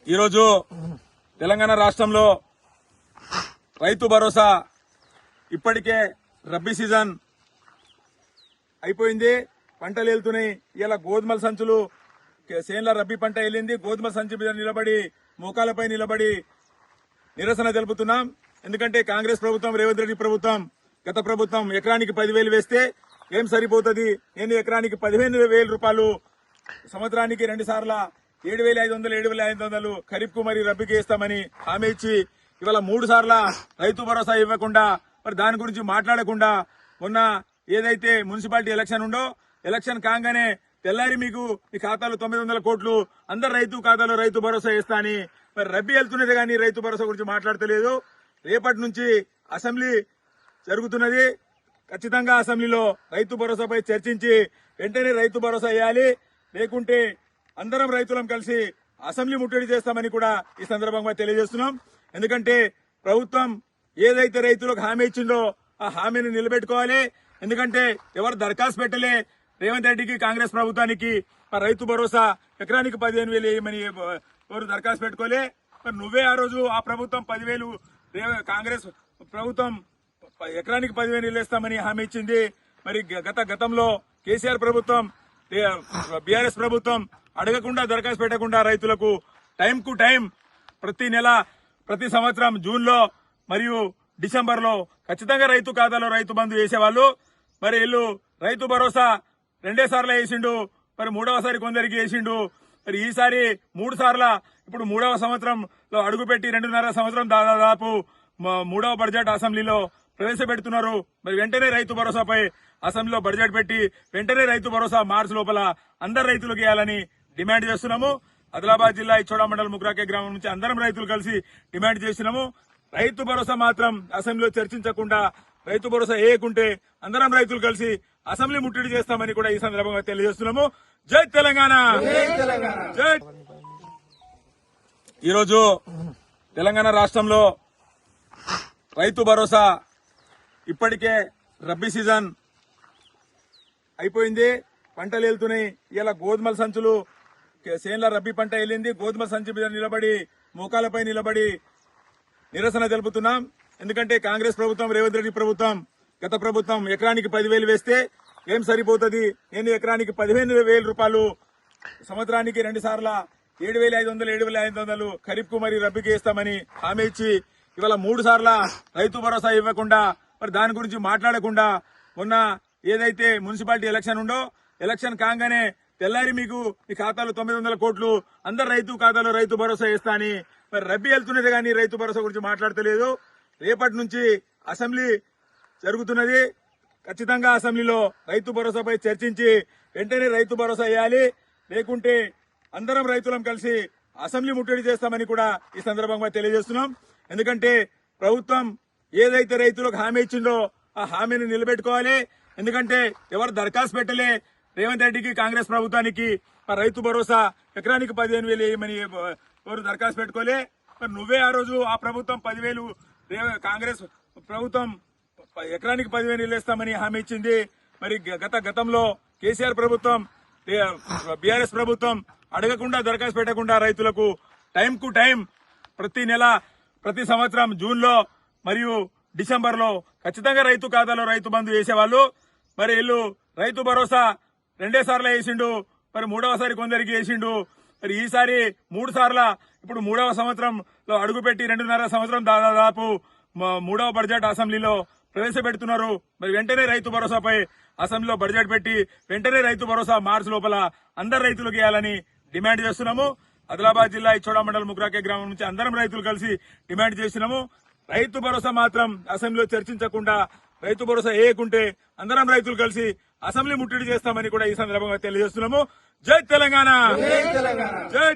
ఈరోజు తెలంగాణ రాష్ట్రంలో రైతు భరోసా ఇప్పటికే రబ్బీ సీజన్ అయిపోయింది. పంటలు వెళ్తున్నాయి. ఇలా గోధుమల సంచులు సేన్ల రబ్బీ పంట వెళ్ళింది. గోధుమ సంచి మీద నిలబడి మోకాలపై నిలబడి నిరసన తెలుపుతున్నాం. ఎందుకంటే కాంగ్రెస్ ప్రభుత్వం, రేవంత్ రెడ్డి ప్రభుత్వం, గత ప్రభుత్వం ఎకరానికి 10,000 వేస్తే ఏం సరిపోతుంది? నేను ఎకరానికి 15,000 రూపాయలు సంవత్సరానికి 2 సార్ల 7,500, 7,500 ఖరీఫ్ కు మరి రబ్బీకి ఇస్తామని హామీ ఇచ్చి ఇవాళ 3 సార్ల రైతు భరోసా ఇవ్వకుండా, మరి దాని గురించి మాట్లాడకుండా, మొన్న ఏదైతే మున్సిపాలిటీ ఎలక్షన్ ఉందో ఎలక్షన్ కాగానే తెల్లారి మీకు మీ ఖాతాలో 900 కోట్లు అందరు రైతు ఖాతాలో రైతు భరోసా ఇస్తా అని, మరి రబ్బీ వెళ్తున్నది కానీ రైతు భరోసా గురించి మాట్లాడతలేదు. రేపటి నుంచి అసెంబ్లీ జరుగుతున్నది. ఖచ్చితంగా అసెంబ్లీలో రైతు భరోసాపై చర్చించి వెంటనే రైతు భరోసా వేయాలి. లేకుంటే అందరం రైతులం కలిసి అసెంబ్లీ ముట్టడి చేస్తామని కూడా ఈ సందర్భంగా తెలియజేస్తున్నాం. ఎందుకంటే ప్రభుత్వం ఏదైతే రైతులకు హామీ ఇచ్చిందో ఆ హామీని నిలబెట్టుకోవాలి. ఎందుకంటే ఎవరు దరఖాస్తు పెట్టలే రేవంత్ రెడ్డికి, కాంగ్రెస్ ప్రభుత్వానికి రైతు భరోసా ఎకరానికి 15,000 వేయమని ఎవరు దరఖాస్తు పెట్టుకోలే. మరి నువ్వే ఆ రోజు ఆ ప్రభుత్వం 10,000, కాంగ్రెస్ ప్రభుత్వం ఎకరానికి 10,000 వేస్తామని హామీ ఇచ్చింది. మరి గతంలో కేసీఆర్ ప్రభుత్వం, బీఆర్ఎస్ ప్రభుత్వం అడగకుండా, దరఖాస్తు పెట్టకుండా రైతులకు టైం కు టైం ప్రతి నెల, ప్రతి సంవత్సరం జూన్ లో మరియు డిసెంబర్ లో ఖచ్చితంగా రైతు ఖాతాలో రైతు బంధు వేసేవాళ్ళు. మరి వీళ్ళు రైతు భరోసా 2 సార్లు వేసిండు. మరి 3వసారి కొందరికి వేసిండు. మరి ఈసారి 3 సార్ల, ఇప్పుడు 3వ సంవత్సరంలో అడుగుపెట్టి 2.5 సంవత్సరం దాదాపు 3వ బడ్జెట్ అసెంబ్లీలో ప్రవేశపెడుతున్నారు. మరి వెంటనే రైతు భరోసాపై అసెంబ్లీలో బడ్జెట్ పెట్టి వెంటనే రైతు భరోసా మార్చి లోపల అందరు రైతులకు ఇవ్వాలని డిమాండ్ చేస్తున్నాము. ఆదిలాబాద్ జిల్లా ఇచ్చోడ మండలం ముగ్రాకే గ్రామం నుంచి అందరం రైతులు కలిసి డిమాండ్ చేసినాము. రైతు భరోసా మాత్రం అసెంబ్లీలో చర్చించకుండా రైతు భరోసా వేయకుంటే అందరం రైతులు కలిసి అసెంబ్లీ ముట్టడి చేస్తామని కూడా ఈ సందర్భంగా తెలియజేస్తున్నాము. జై తెలంగాణ, జై. ఈరోజు తెలంగాణ రాష్ట్రంలో రైతు భరోసా ఇప్పటికే రబ్బీ సీజన్ అయిపోయింది. పంటలు వెళ్తున్నాయి. ఇలా గోధుమల సంచులు సేన్ల రబ్బీ పంట వెళ్ళింది. గోధుమ సంచి మీద నిలబడి మోకాలపై నిలబడి నిరసన తెలుపుతున్నాం. ఎందుకంటే కాంగ్రెస్ ప్రభుత్వం, రేవంత్ రెడ్డి ప్రభుత్వం, గత ప్రభుత్వం ఎకరానికి 10,000 వేస్తే ఏం సరిపోతుంది? నేను ఎకరానికి 15,000 రూపాయలు సంవత్సరానికి 2 సార్ల 7,500, 7,500 ఖరీఫ్ కు మరి రబ్బీకి ఇస్తామని హామీ ఇచ్చి ఇవాళ 3 సార్ల రైతు భరోసా ఇవ్వకుండా, మరి దాని గురించి మాట్లాడకుండా, మొన్న ఏదైతే మున్సిపాలిటీ ఎలక్షన్ ఉందో ఎలక్షన్ కాగానే తెల్లారి మీకు మీ ఖాతాలో 900 కోట్లు అందరు రైతు ఖాతాలో రైతు భరోసా ఇస్తా అని, మరి రబ్బీ వెళ్తున్నది కానీ రైతు భరోసా గురించి మాట్లాడతలేదు. రేపటి నుంచి అసెంబ్లీ జరుగుతున్నది. ఖచ్చితంగా అసెంబ్లీలో రైతు భరోసాపై చర్చించి వెంటనే రైతు భరోసా వేయాలి. లేకుంటే అందరం రైతులం కలిసి అసెంబ్లీ ముట్టడి చేస్తామని కూడా ఈ సందర్భంగా తెలియజేస్తున్నాం. ఎందుకంటే ప్రభుత్వం ఏదైతే రైతులకు హామీ ఇచ్చిందో ఆ హామీని నిలబెట్టుకోవాలి. ఎందుకంటే ఎవరు దరఖాస్తు పెట్టలే రేవంత్ రెడ్డికి, కాంగ్రెస్ ప్రభుత్వానికి రైతు భరోసా ఎకరానికి 15,000 వేయమని ఎవరు దరఖాస్తు పెట్టుకోలే. మరి నువ్వే ఆ రోజు ఆ ప్రభుత్వం 10,000, కాంగ్రెస్ ప్రభుత్వం ఎకరానికి 10,000 వేస్తామని హామీ ఇచ్చింది. మరి గతంలో కేసీఆర్ ప్రభుత్వం, బీఆర్ఎస్ ప్రభుత్వం అడగకుండా, దరఖాస్తు పెట్టకుండా రైతులకు టైం కు టైం ప్రతి నెల, ప్రతి సంవత్సరం జూన్ లో మరియు డిసెంబర్ లో ఖచ్చితంగా రైతు ఖాతాలో రైతు బంధు వేసేవాళ్ళు. మరి వీళ్ళు రైతు భరోసా 2 సార్లు వేసిండు. మరి 3వసారి కొందరికి వేసిండు. మరి ఈసారి 3 సార్ల, ఇప్పుడు 3వ సంవత్సరంలో అడుగుపెట్టి 2.5 సంవత్సరం దాదాపు 3వ బడ్జెట్ అసెంబ్లీలో ప్రవేశపెడుతున్నారు. మరి వెంటనే రైతు భరోసాపై అసెంబ్లీలో బడ్జెట్ పెట్టి వెంటనే రైతు భరోసా మార్చి లోపల అందరు రైతులకు ఇవ్వాలని డిమాండ్ చేస్తున్నాము. ఆదిలాబాద్ జిల్లా ఇచ్చోడ మండలం ముగ్రాకే గ్రామం నుంచి అందరం రైతులు కలిసి డిమాండ్ చేసినాము. రైతు భరోసా మాత్రం అసెంబ్లీలో చర్చించకుండా రైతు భరోసా వేయకుంటే అందరం రైతులు కలిసి అసెంబ్లీ ముట్టడి చేస్తామని కూడా ఈ సందర్భంగా తెలియజేస్తున్నాము. జై తెలంగాణ, జై.